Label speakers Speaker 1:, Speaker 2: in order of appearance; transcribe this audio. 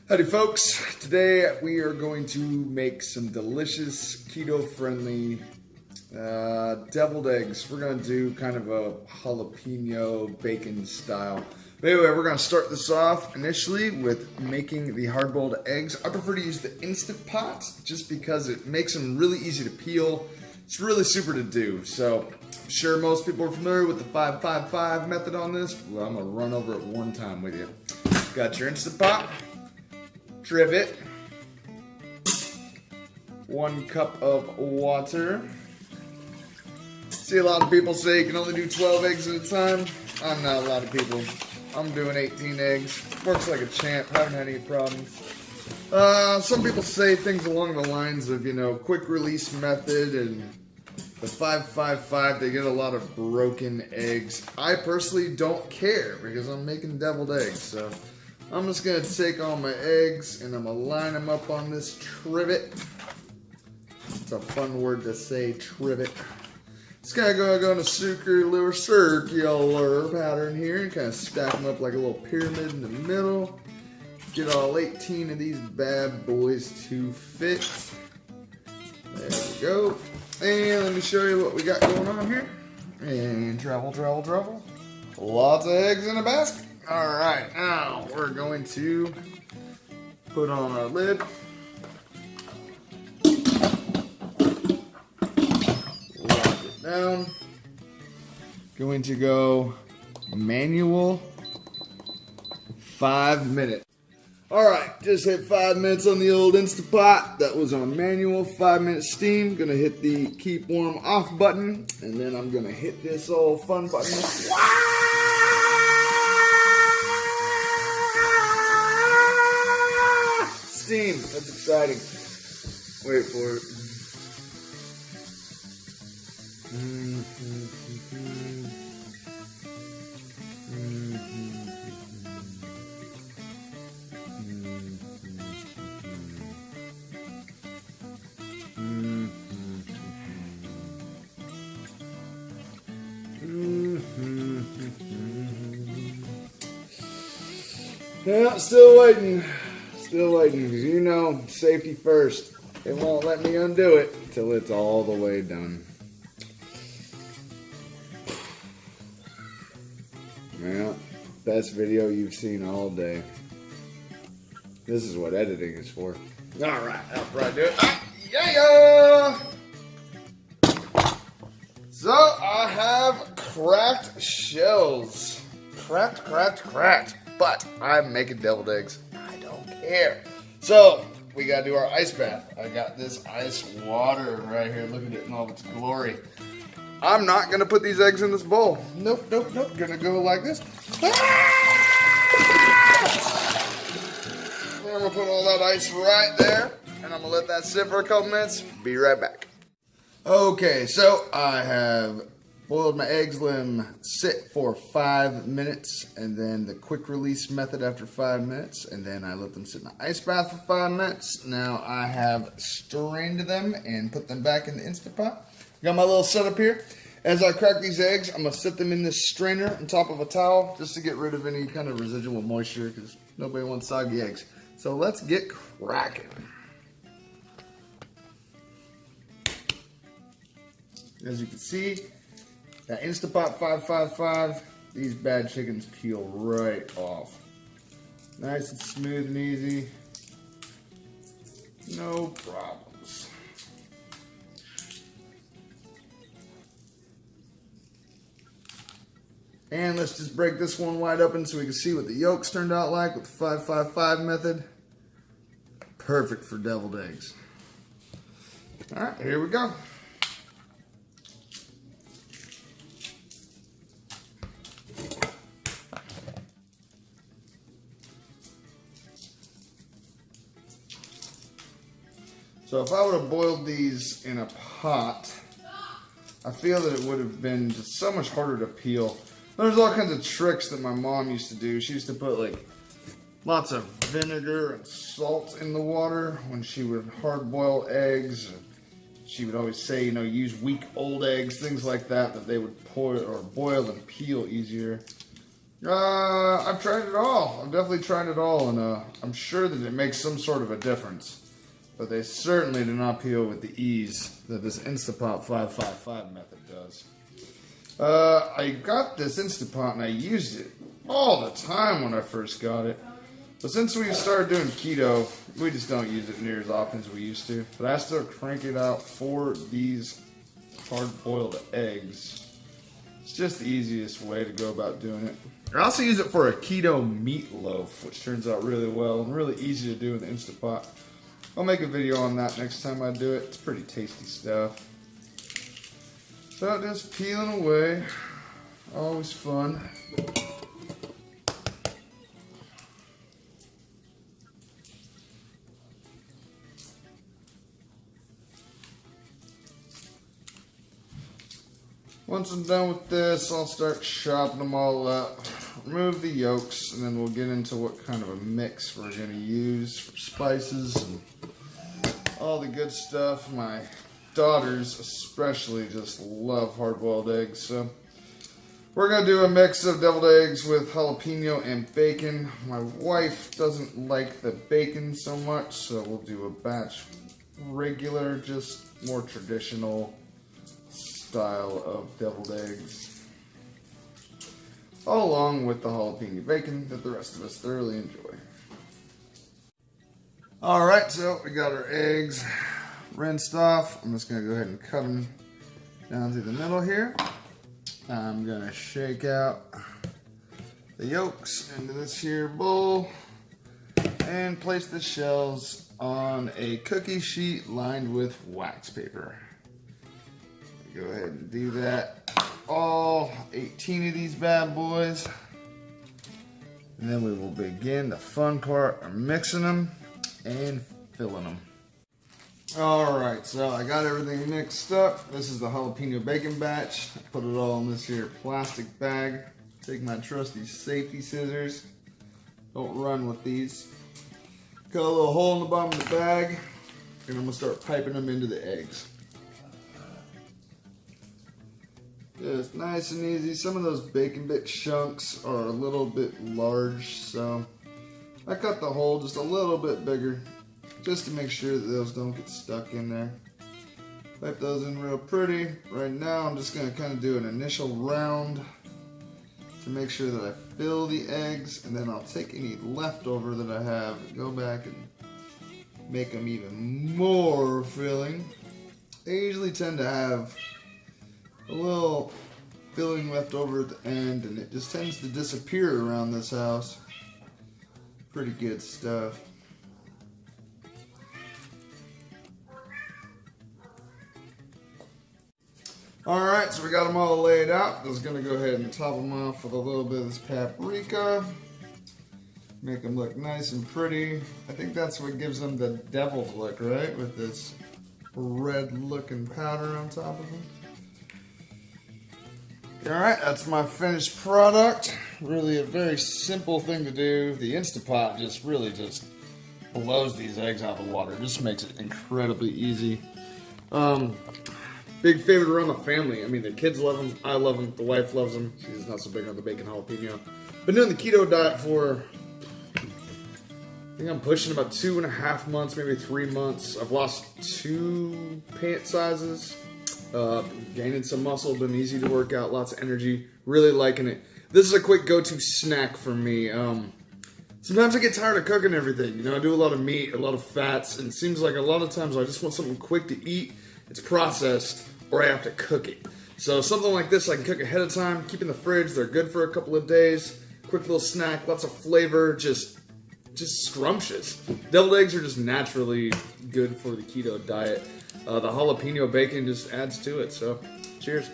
Speaker 1: Howdy folks, today we are going to make some delicious keto-friendly deviled eggs. We're going to do kind of a jalapeno bacon style. But anyway, we're going to start this off initially with making the hard-boiled eggs. I prefer to use the Instant Pot just because it makes them really easy to peel. It's really super to do. So I'm sure most people are familiar with the 5-5-5 method on this. Well, I'm going to run over it one time with you. Got your Instant Pot. Trivet, 1 cup of water. See a lot of people say you can only do 12 eggs at a time. I'm not a lot of people. I'm doing 18 eggs. Works like a champ, haven't had any problems. Some people say things along the lines of, quick release method and the 5-5-5, they get a lot of broken eggs. I personally don't care because I'm making deviled eggs, so I'm just going to take all my eggs and I'm going to line them up on this trivet. It's a fun word to say, trivet. Just kind of go in a circular pattern here and kind of stack them up like a little pyramid in the middle. Get all 18 of these bad boys to fit. There we go. And let me show you what we got going on here. And travel. Lots of eggs in a basket. Alright, now we're going to put on our lid. Lock it down. Going to go manual 5 minutes. Alright, just hit 5 minutes on the old Instant Pot. That was on manual, 5 minute steam. Gonna hit the keep warm off button, and then I'm gonna hit this old fun button. Steam, that's exciting. Wait for it. Yeah, still waiting. Still waiting, because safety first. It won't let me undo it until it's all the way done. Yeah, best video you've seen all day. This is what editing is for. Alright, I'll probably do it. Yeah! So, I have cracked shells. Cracked. But I'm making deviled eggs. I don't care. So, we gotta do our ice bath. I got this ice water right here. Look at it in all its glory. I'm not gonna put these eggs in this bowl. Nope. Gonna go like this. I'm gonna put all that ice right there, and I'm gonna let that sit for a couple minutes. Be right back. Okay, so I have boiled my eggs, let them sit for 5 minutes, and then the quick release method after 5 minutes, and then I let them sit in the ice bath for 5 minutes. Now I have strained them and put them back in the Instant Pot. Got my little setup here. As I crack these eggs, I'm going to set them in this strainer on top of a towel just to get rid of any kind of residual moisture because nobody wants soggy eggs. So let's get cracking. As you can see, that Instant Pot 5-5-5, these bad chickens peel right off. Nice and smooth and easy. No problems. And let's just break this one wide open so we can see what the yolks turned out like with the 5-5-5 method. Perfect for deviled eggs. Alright, here we go. So if I would have boiled these in a pot, I feel that it would have been just so much harder to peel. There's all kinds of tricks that my mom used to do. She used to put like lots of vinegar and salt in the water when she would hard boil eggs. She would always say, use weak old eggs, things like that, that they would boil and peel easier. I've tried it all. I've definitely tried it all, and I'm sure that it makes some sort of a difference. But they certainly do not peel with the ease that this Instapot 555 method does. I got this Instapot and I used it all the time when I first got it. But since we started doing keto, we just don't use it near as often as we used to. But I still crank it out for these hard-boiled eggs. It's just the easiest way to go about doing it. I also use it for a keto meatloaf, which turns out really well and really easy to do in the Instapot. I'll make a video on that next time I do it. It's pretty tasty stuff. So just peeling away, always fun. Once I'm done with this, I'll start chopping them all up. Remove the yolks, and then we'll get into what kind of a mix we're going to use for spices and all the good stuff. My daughters especially just love hard-boiled eggs, so we're going to do a mix of deviled eggs with jalapeno and bacon. My wife doesn't like the bacon so much, so we'll do a batch regular, just more traditional style of deviled eggs, all along with the jalapeno bacon that the rest of us thoroughly enjoy. Alright, so we got our eggs rinsed off. I'm just going to go ahead and cut them down through the middle here. I'm going to shake out the yolks into this here bowl and place the shells on a cookie sheet lined with wax paper. Go ahead and do that. All 18 of these bad boys. And then we will begin the fun part of mixing them and filling them. Alright, so I got everything mixed up. This is the jalapeno bacon batch. I put it all in this here plastic bag. Take my trusty safety scissors. Don't run with these. Cut a little hole in the bottom of the bag. And I'm going to start piping them into the eggs. Just nice and easy. Some of those bacon bit chunks are a little bit large, so I cut the hole just a little bit bigger just to make sure that those don't get stuck in there. Pipe those in real pretty. Right now I'm just going to kind of do an initial round to make sure that I fill the eggs, and then I'll take any leftover that I have and go back and make them even more filling. I usually tend to have a little filling left over at the end, and it just tends to disappear around this house. Pretty good stuff. Alright, so we got them all laid out. Just going to go ahead and top them off with a little bit of this paprika. Make them look nice and pretty. I think that's what gives them the deviled look, right? With this red looking powder on top of them. Alright, that's my finished product. Really a very simple thing to do. The Instapot just really just blows these eggs out of the water. Just makes it incredibly easy. Big favorite around the family. I mean, the kids love them. I love them. The wife loves them. She's not so big on the bacon jalapeno. Been doing the keto diet for, I think I'm pushing about 2.5 months, maybe 3 months. I've lost 2 pant sizes. Gaining some muscle, been easy to work out, lots of energy, really liking it. This is a quick go-to snack for me. Sometimes I get tired of cooking everything. You know, I do a lot of meat, a lot of fats, and it seems like a lot of times I just want something quick to eat. It's processed, or I have to cook it. So something like this I can cook ahead of time, keep in the fridge. They're good for a couple of days. Quick little snack, lots of flavor, just scrumptious. Deviled eggs are just naturally good for the keto diet. The jalapeno bacon just adds to it, so cheers.